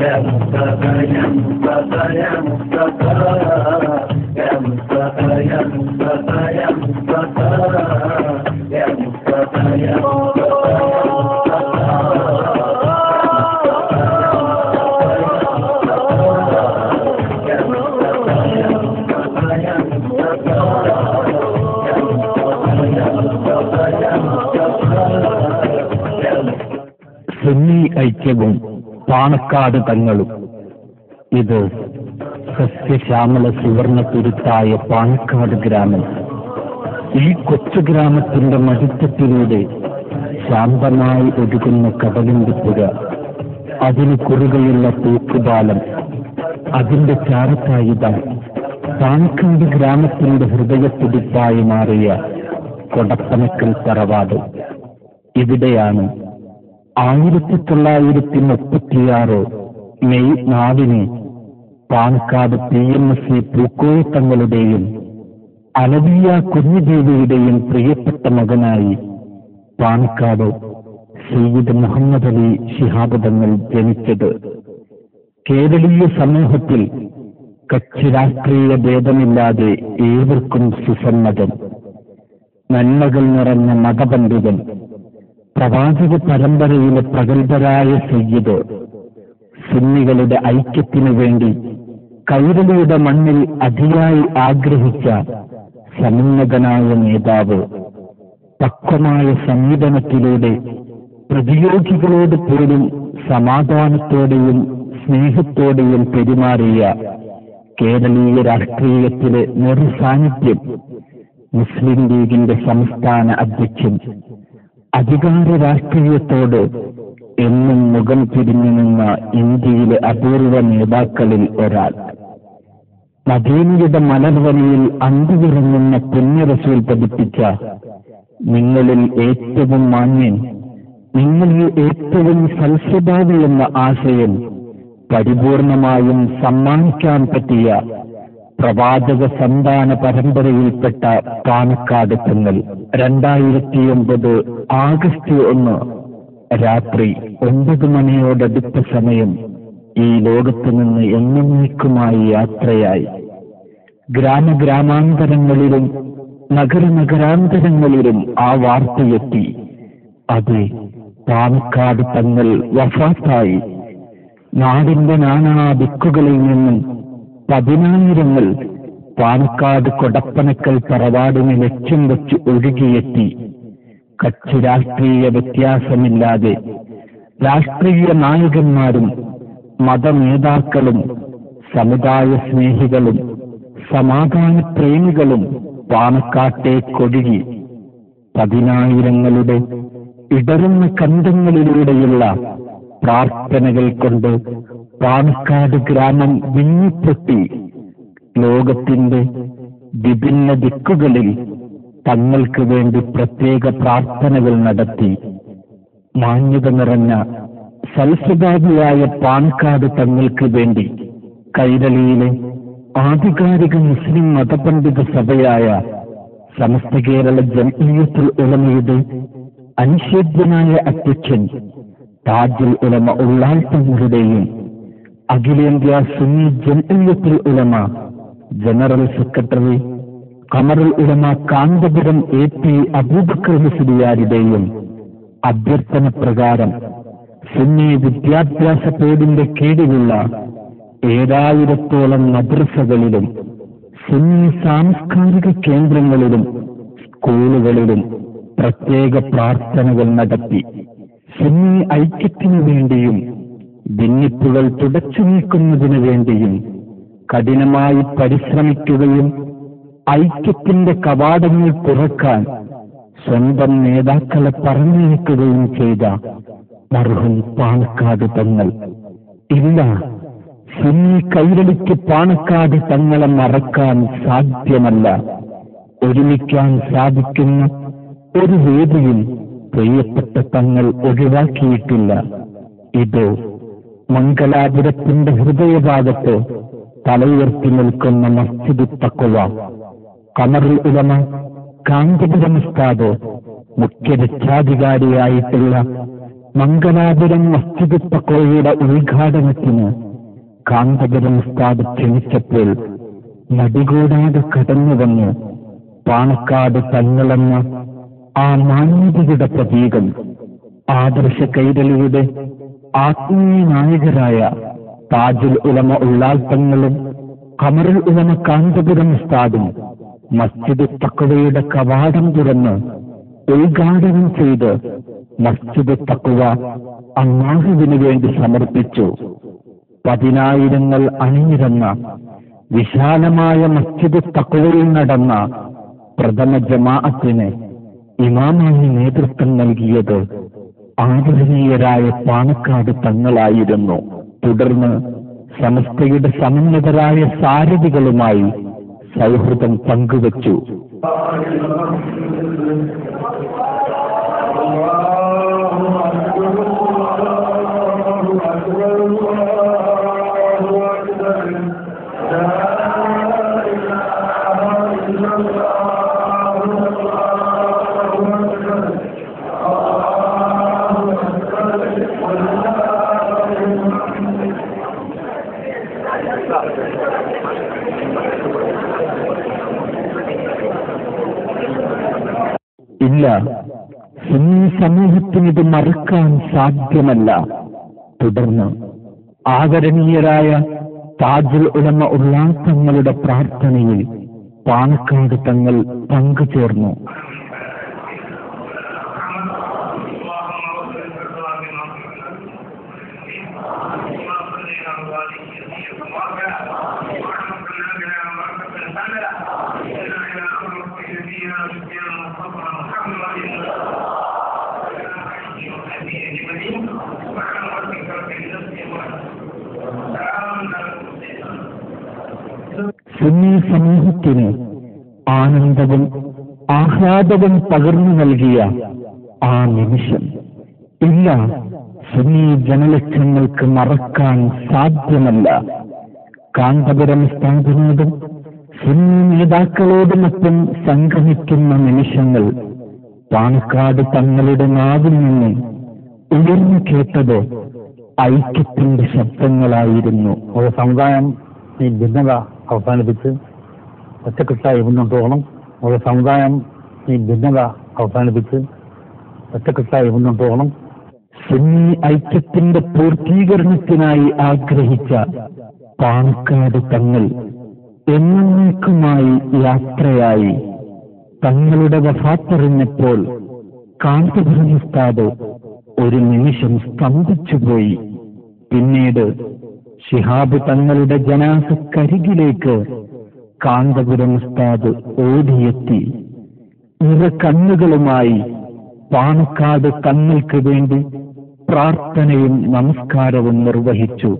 يا مصطفى يا مصطفى يا مصطفى يا مصطفى يا مصطفى يا مصطفى يا مصطفى يا സുന്നി ഐക്യവും പാണക്കാട് തങ്ങളും. ഇത് സസ്യശ്യാമല സുവർണ തുരുത്തായ പാണക്കാട് ഗ്രാമം. ഈ കൊച്ചു ഗ്രാമത്തിന്റെ മടിത്തട്ടിലൂടെ ശാന്തമായി ഒഴുകുന്ന കടലിന്റെ പുഴ, അതിന് കുറുകെയുള്ള തൂക്കുപാലം, അതിന്റെ ചാരത്തായിത പാണക്കാട് ഗ്രാമത്തിന്റെ ഹൃദയത്തുടിപ്പായി മാറിയ കൊടപ്പനക്കൽ തറവാട്. ഇവിടെയാണ് 1936 മെയ് 4 പാണക്കാട് PMSC പൂക്കോയ തങ്ങളുടെയും അലവിയ കുഞ്ഞുദേവിയുടെയും പ്രിയപ്പെട്ട മകനായി പാണക്കാട് സയ്യിദ് മുഹമ്മദ് അലി ശിഹാബ് തങ്ങൾ ജനിച്ചത്. കേരളീയ സമൂഹത്തിൽ കക്ഷി രാഷ്ട്രീയ ഭേദമില്ലാതെ ഏവർക്കും സുസമ്മതം, നന്മകൾ നിറഞ്ഞ മതപണ്ഡിതൻ, പ്രവാചക പരമ്പരയിലെ പ്രഗത്ഭരായ സയ്യിദ്, സുന്നികളുടെ ഐക്യത്തിനു വേണ്ടി കൈരളിയുടെ മണ്ണിൽ അതിയായി ആഗ്രഹിച്ച സമുന്നതനായ നേതാവ്, പക്വമായ സമീപനത്തിലൂടെ പ്രതിയോഗികളോട് പോലും സമാധാനത്തോടെയും സ്നേഹത്തോടെയും പെരുമാറിയ കേരളീയ രാഷ്ട്രീയത്തിലെ നിറസാന്നിധ്യം, മുസ്ലിം ലീഗിന്റെ സംസ്ഥാന അധ്യക്ഷൻ, അധികാര രാഷ്ട്രീയത്തോട് എന്നും മുഖം തിരിഞ്ഞു നിന്ന ഇന്ത്യയിലെ അപൂർവ നേതാക്കളിൽ ഒരാൾ. മദീനയുടെ മലർവനിയിൽ അന്തിയിറങ്ങുന്ന പുണ്യ റസൂൽ പഠിപ്പിച്ച നിങ്ങളിൽ ഏറ്റവും മാന്യൻ, നിങ്ങളിൽ ഏറ്റവും സൽസ്വഭാവി എന്ന ആശയം പരിപൂർണമായും സമ്മാനിക്കാൻ പറ്റിയ പ്രവാചക സന്താന പരമ്പരയിൽപ്പെട്ട പാണക്കാട് തങ്ങൾ 2009 ആഗസ്റ്റ് 1 രാത്രി 9 മണിയോടടുത്ത സമയം ഈ ലോകത്തു നിന്ന് എന്നേക്കുമായി യാത്രയായി. ഗ്രാമഗ്രാമാന്തരങ്ങളിലും നഗരാന്തരങ്ങളിലും ആ വാർത്തയെത്തി. അതെ, പാണക്കാട് തങ്ങൾ വഫാത്തായി. നാടിന്റെ നാനാ ദിക്കുകളിൽ നിന്നും 10,000 പാണക്കാട് കൊടപ്പനക്കൽ തറവാടിന് ലക്ഷ്യം വെച്ച് ഒഴുകിയെത്തി. കക്ഷി രാഷ്ട്രീയ വ്യത്യാസമില്ലാതെ രാഷ്ട്രീയ നായകന്മാരും മതനേതാക്കളും സമുദായ സ്നേഹികളും സമാധാന പ്രേമികളും പാണക്കാട്ടേക്കൊഴുകി. 10,000 ഇടറുന്ന കണ്ടങ്ങളിലൂടെയുള്ള പ്രാർത്ഥനകൾ കൊണ്ട് പാണക്കാട് ഗ്രാമം വിങ്ങിപ്പൊട്ടി. ലോകത്തിന്റെ വിഭിന്ന ദിക്കുകളിൽ തങ്ങൾക്ക് വേണ്ടി പ്രത്യേക പ്രാർത്ഥനകൾ നടത്തി. മാന്യത നിറഞ്ഞ സൽസ്വഭാവിയായ പാണക്കാട് തങ്ങൾക്ക് വേണ്ടി കൈരളിയിലെ ആധികാരിക മുസ്ലിം മതപണ്ഡിത സഭയായ സമസ്ത കേരള ജംഇയ്യത്തുൽ ഉലമയുടെ അനിഷേധ്യനായ അധ്യക്ഷൻ താജുൽ ഉലമ ഉള്ളാൽ തങ്ങളുടെയും അഖിലേന്ത്യാ സുന്നി ജംഇയ്യത്തുൽ ഉലമ ജനറൽ സെക്രട്ടറി ഖമറുൽ ഉലമ കാന്തപുരം AP അബൂബക്കർ മുസ്ലിയാരുടെയും അഭ്യർത്ഥന പ്രകാരം സുന്നി വിദ്യാഭ്യാസ ബോർഡിന്റെ കീഴിലുള്ള 7000-ഓളം മദ്രസകളിലും സുന്നി സാംസ്കാരിക കേന്ദ്രങ്ങളിലും സ്കൂളുകളിലും പ്രത്യേക പ്രാർത്ഥനകൾ നടത്തി. സുന്നി ഐക്യത്തിനു വേണ്ടിയും ഭിന്നിപ്പുകൾ തുടച്ചു നീക്കുന്നതിനു വേണ്ടിയും കഠിനമായി പരിശ്രമിക്കുകയും ഐക്യത്തിന്റെ കവാടങ്ങൾ തുറക്കാൻ സ്വന്തം നേതാക്കളെ പറഞ്ഞയക്കുകയും ചെയ്ത മർഹൂം പാണക്കാട് തങ്ങൾ. ഇല്ല, സുന്നി കൈരളിക്ക് പാണക്കാട് തങ്ങളെ മറക്കാൻ സാധ്യമല്ല. ഒരുമിക്കാൻ സാധിക്കുന്ന ഒരു വേദിയും പ്രിയപ്പെട്ട തങ്ങൾ ഒഴിവാക്കിയിട്ടില്ല. ഇതോ മംഗലാപുരത്തിന്റെ ഹൃദയഭാഗത്ത് തലയുയർത്തി നിൽക്കുന്ന മസ്ജിദ് തഖ്വ, ഖമറുൽ ഉലമ കാന്തപുരം ഉസ്താദ്, മുഖ്യ രക്ഷാധികാരിയായിട്ടുള്ള മംഗലാപുരം മസ്ജിദ് തഖ്വയുടെ ഉദ്ഘാടനത്തിന് കാന്തപുരം ഉസ്താദ് ക്ഷണിച്ചപ്പോൾ നടികൂടാതെ കടന്നുവന്ന് പാണക്കാട് തങ്ങളെന്ന ആ മാന്യതയുടെ പ്രതീകം ആദർശ കൈരളിയുടെ ആത്മീയ നായകരായ താജുൽ ഉലമ ഉള്ളാൽ തങ്ങളും ഖമറുൽ ഉലമ കാന്തപുരം ഉസ്താദും മസ്ജിദ് തഖ്വയുടെ കവാടം തുറന്ന് ഉദ്ഘാടനം ചെയ്ത് മസ്ജിദ് തഖ്വ അല്ലാഹുവിനു വേണ്ടി സമർപ്പിച്ചു. 10,000 അണിനിരന്ന വിശാലമായ മസ്ജിദ് തഖ്വയിൽ നടന്ന പ്രഥമ ജമാഅത്തിന് ഇമാമായി നേതൃത്വം നൽകിയത് ആദരണീയരായ പാണക്കാട് തങ്ങളായിരുന്നു. തുടർന്ന് സമസ്തയുടെ സമന്വിതരായ സാരഥികളുമായി സൗഹൃദം പങ്കുവച്ചു. ഇല്ല, സുന്നി സമൂഹത്തിനിത് മറക്കാൻ സാധ്യമല്ല. തുടർന്ന് ആദരണീയരായ താജുൽ ഉലമ ഉള്ളാൽ തങ്ങളുടെ പ്രാർത്ഥനയിൽ പാണക്കാട് തങ്ങൾ പങ്കുചേർന്നു. സുന്നി സമൂഹത്തിന് ആനന്ദവും ആഹ്ലാദവും പകർന്നു നൽകിയ ആ നിമിഷം ഇല്ല, സുന്നി ജനലക്ഷങ്ങൾക്ക് മറക്കാൻ സാധ്യമല്ല. കാന്തപുരം സ്ഥാപനോടും സുന്നി നേതാക്കളോടുമൊപ്പം സംഗമിക്കുന്ന നിമിഷങ്ങൾ പാണക്കാട് തങ്ങളുടെ നാവിൽ നിന്ന് ഉയർന്നു കേട്ടത് ഐക്യത്തിന്റെ ശബ്ദങ്ങളായിരുന്നു. ഒരു സമുദായം ഈ ഭിന്നത അവസാനിപ്പിച്ച് ഒറ്റക്കെട്ടായി മുന്നോട്ട് പോകണം. ഒരു സമുദായം ഈ ഭിന്നത അവസാനിപ്പിച്ച് ഒറ്റക്കെട്ടായി മുന്നോട്ട് പോകണം. സുന്നി ഐക്യത്തിന്റെ പൂർത്തീകരണത്തിനായി ആഗ്രഹിച്ച പാണക്കാട് തങ്ങൾ എന്നേക്കുമായി യാത്രയായി. തങ്ങളുടെ വഫാത്തറിഞ്ഞപ്പോൾ കാന്തപുരം ഉസ്താദ് ഒരു നിമിഷം സ്തംഭിച്ചുപോയി. പിന്നീട് ശിഹാബ് തങ്ങളുടെ ജനാസക്കരികിലേക്ക് കാന്തപുരം ഉസ്താദ് ഓടിയെത്തി. കണ്ണുകളുമായി പാണക്കാട് തങ്ങൾക്ക് വേണ്ടി പ്രാർത്ഥനയും നമസ്കാരവും നിർവഹിച്ചു.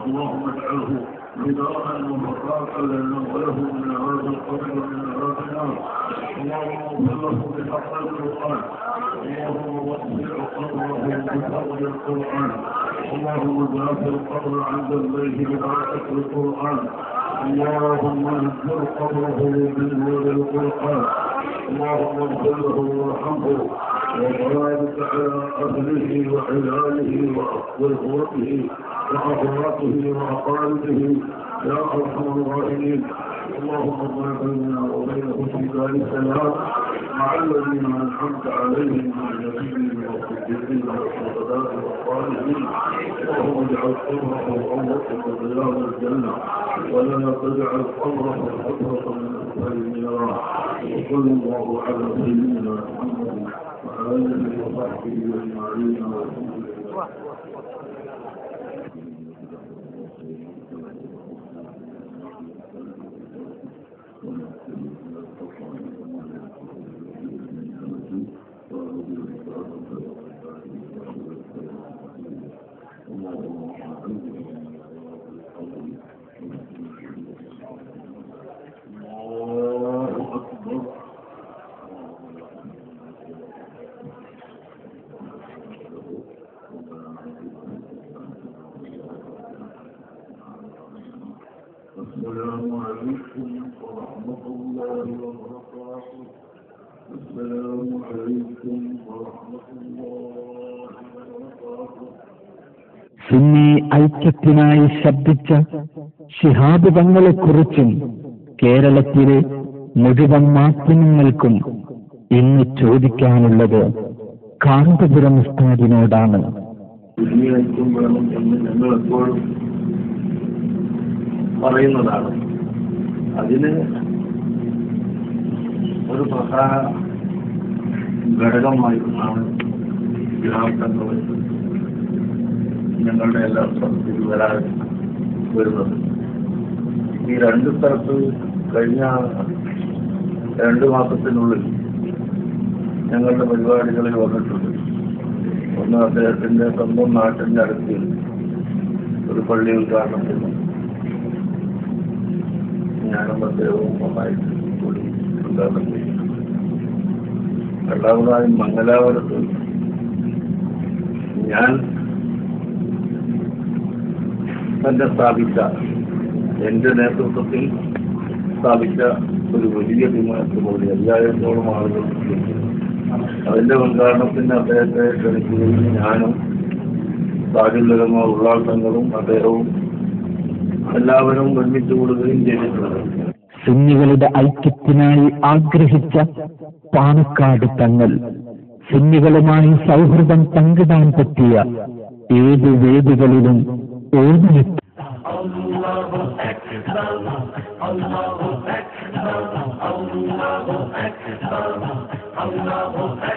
اللهم اجعله بداء ومخافا لنا وله من هذا القبر ومن هذا النار. اللهم اغفر له بحق القران. اللهم وسع قبره بفضل القران. اللهم ذات القبر عند الليل ببركه القران. اللهم انزل قبره بنور القران. اللهم اغفر له وارحمه وبارك على اهله وعياله واخوته وأخواته وأقاربه يا أرحم الراحمين. اللهم اجعل بيننا وبينه في دار السلام مع الذين أنعمت عليهم من النبيين والصديقين والشهداء والصالحين. اللهم اجعل قبره روضة من رياض الجنة ولا تجعل قبره حفرة من أسفل النار. وصلى الله على سيدنا محمد وآله وصحبه أجمعين والحمد لله. السلام عليكم ورحمة الله وبركاته. السلام عليكم ورحمة الله وبركاته. സുന്നി ഐക്യത്തിനായി ശബ്ദിച്ച ശിഹാബ് തങ്ങളെക്കുറിച്ചും കേരളത്തിലെ മുഴുവൻ മാധ്യമങ്ങൾക്കും ഇന്ന് ചോദിക്കാനുള്ളത് കാന്തപുരം ഉസ്താദിനോടാണ്. സുന്നി ഐക്യം വേണം എന്ന് ഞങ്ങൾ എപ്പോഴും പറയുന്നതാണ്. അതിന് ഒരു പ്രധാന ഘടകമായിട്ടാണ് ഗ്രാമങ്ങൾ ഞങ്ങളുടെ എല്ലാ സ്ഥലത്തും വരാൻ വരുന്നത്. ഈ രണ്ട് സ്ഥലത്ത് കഴിഞ്ഞ 2 മാസത്തിനുള്ളിൽ ഞങ്ങളുടെ പരിപാടികളിൽ വന്നിട്ടുണ്ട്. ഒന്ന് അദ്ദേഹത്തിന്റെ സ്വന്തം നാട്ടിന്റെ അടുത്ത് ഒരു പള്ളി ഉദ്ഘാടനത്തിന് ഞാനും അദ്ദേഹവും നന്നായിട്ട് കൂടി ഉദ്ഘാടനം ചെയ്തു. രണ്ടാമതായി മംഗലാപുരത്ത് ഞാൻ തന്നെ സ്ഥാപിച്ച, എന്റെ നേതൃത്വത്തിൽ സ്ഥാപിച്ച ഒരു വലിയ വിമാനത്തിൽ കൂടി 5000-ഓളം ആളുകൾ. അതിന്റെ ഉദ്ഘാടനത്തിന് അദ്ദേഹത്തെ ക്ഷണിക്കുകയും ഞാനും താജുൽ ഉള്ളാൾ തങ്ങളും അദ്ദേഹവും എല്ലാവരും ഒരുമിച്ച് കൂടുകയും ചെയ്തിട്ടുള്ളത്. സുന്നികളുടെ ഐക്യത്തിനായി ആഗ്രഹിച്ച പാണക്കാട് തങ്ങൾ സുന്നികളുമായി സൗഹൃദം പങ്കിടാൻ പറ്റിയ ഏത് വേദികളിലും ഓടിയെത്തി. Allahu Akbar, Allahu Akbar, Allahu Akbar.